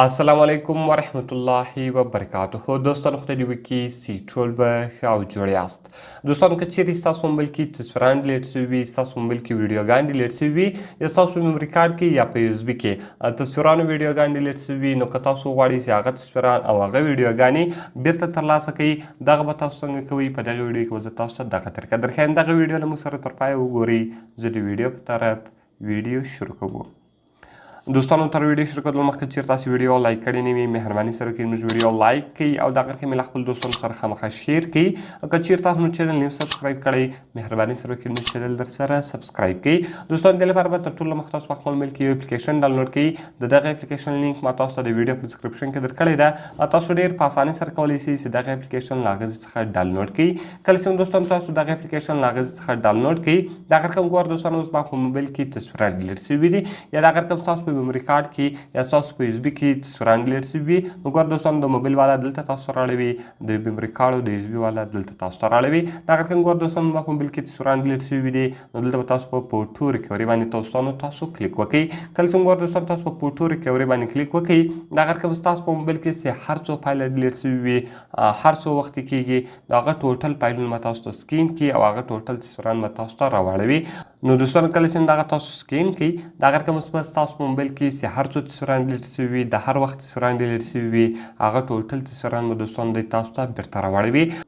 السلام علیکم ورحمت الله وبرکاته. دوستان خدای دې وکړي چې ټول به ښه او جوړ یاست. دوستان که چیرې ستاسو موبایل کې تصویران ډیلیټ شوي وي، ستاسو موبایل کې ویډیوګانې ډیلیټ شوي وي، یا ستاسو په میموري کارډ کې یا په یو اس بي کې تصویران او ویډیوګانې ډیلیټ شوي وي، نو که تاسو غواړئ چې هغه تصویران او هغه ویډیوګانې بیرته ترلاسه کړئ، دغه به تاسو څنګه کوئ؟ په دغه ویډیو کې به زه تاسو ته دغه طریقه درښیم. دغه ویډیو له موږ سره تر پایه وګورئ. زه د ویډیو په طرف ویډیو شروع کوو. دوستانو تر ویډیو شروع کېدو مخکې چېرې تاسو ویډیو لایک کړې نه وي، مهرباني سره وکړئ زموږ ویډیو لایک کړئ او دغه کې مې له خپلو دوستانو سره خامخا شیر کړئ. که چېرې تاسو زموږ چینل نه یو سبسکرایب کړی، مهرباني سره وکړئ زموږ چینل درسره سبسکرایب کړئ. دوستانو دې لپاره به تر ټولو مخکې تاسو په خپل موبایل کې یو اپلیکیشن ډاونلوډ کړئ. د دغه اپلیکیشن لینک ما تاسو ته د ویډیو په ډسکرپشن کې درکړې ده. تاسو ډېر په اسانۍ سره کولی شئ چې دغه اپلیکیشن له هغه څخه ډاونلوډ کړئ. کله چې دوستانو تاسو دغه اپلیکیشن له هغه څخه ډاونلوډ کړئ، د هغه کوم ګوره دوستانو اوس ما په موبایل کې تصویران ډیلیټ شوي دي، یا د هغه کوم ستاسو په میموري کارډ کې یا ستاسو په یو اس بي کې تصویران ډیلیټ شوي وي، نو ګوره دوستانو د موبایل والا دلته تاسو ته راړوي، د میموري کارډ او د یو اس بي والا دلته تاسو ته راړوي. د هغه کوم ګوره دوستانو ما په موبایل کې تصویران ډیلیټ شوي دي، نو دلته به تاسو په فوټو ریکوري باندې دوستانو تاسو کلیک وکړئ. کله چې ګوره دوستانو تاسو په فوټو ریکوري باندې کلیک وکړئ، د هغه کوم ستاسو په موبایل کې چې هر څو فایله ډیلیټ شوي وي، هر څو وخت کېږي، د هغه ټوټل فایلونه به تاسو ته سکین کړي او هغه ټوټل تصویران به تاسو ته راواړوي. نو دوستانو کله چې دغه تاسو سکین کړئ، د هغه کوم ستاسو په موبایل کې چې هر څو تصویران ډیلیټ شوي وي، د هر وخت تصویران ډیلیټ شوي وي، هغه ټوټل تصویران به دوستانو دی تاسو ته بیرته راواړوي.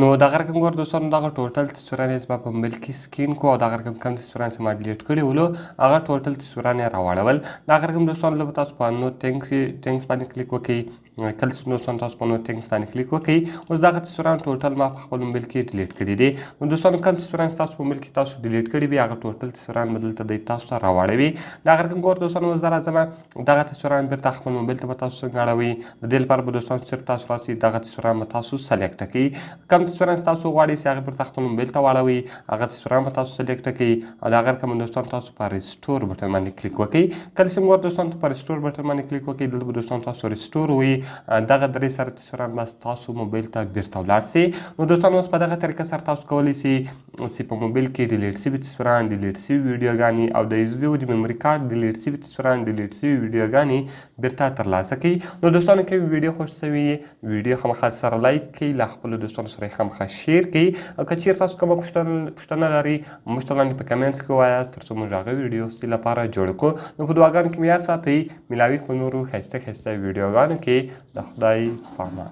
نو دغه رقم ګوره دوستانو دغه ټوټل تصویران یې زما په موبایل کې سکین کړو او دغه رقم کوم تصویران چې ما ډیلیټ کړي ولو هغه ټوټل تصویران یې راواړول. دغه رقم دوستانو لږ تاسو په نو تینکس باندې کلیک وکړئ. کله چې دوستانو تاسو په نو تینکس باندې کلیک وکړئ، اوس دغه تصویران ټوټل ما په خپل موبایل کې ډیلیټ کړي دي. نو دوستانو کوم تصویران تاسو په موبایل کې تاسو ډیلیټ کړي وي، هغه ټوټل تصویران به دلته دی تاسو ته راواړوي. دغه رقم ګوره دوستانو اوس زه راځم دغه تصویران بیرته خپل موبایل ته به تاسو څنګه اړوئ. د دې لپاره به دوستانو صرف تاسو راسئ، دغه تصویران به تاسو سلیکټ کړئ. کوم تصویران تاسو غواړئ چې هغه بیرته خپل موبایل ته واړوئ، هغه تصویران به تاسو سلیکټ کړئ او د هغه رقم دوستانو تاسو په ریسټور بټن باندې کلیک وکړئ. کله چې ګوره دوستانو په ریسټور بټن باندې کلیک وکړئ، دلته به دوستانو تاسو ریسټور ووایي. دغه درې سره تصویران به تاسو موبایل ته بیرته ولاړ سي. نو دوستانو اوس په دغه طریقه سره تاسو کولی سئ چې په موبایل کې ډیلیټ شوي تصویران، ډیلیټ شوي ویډیوګانې او د یو اس بي او د میموري کارډ ډیلیټ شوي تصویران، ډیلیټ شوي ویډیوګانې بیرته ترلاسه کړئ. نو دوستانو که ویډیو خوښ شوي ویډیو خامخا سره لایک کړئ، له خپلو دوستانو سره یې خامخا شیر کړئ. او که چیرې تاسو کومه پوښتنه لرئ، موږ ته لاندې په کمنټس کې ووایاست، تر څو موږ هغه ویډیو ستاسو لپاره جوړ کړو. نو په دعاګانو کې مې یاد ساتئ. میلاوي خو نورو ښایسته ښایسته ویډیوګانو کې د خدای په امان.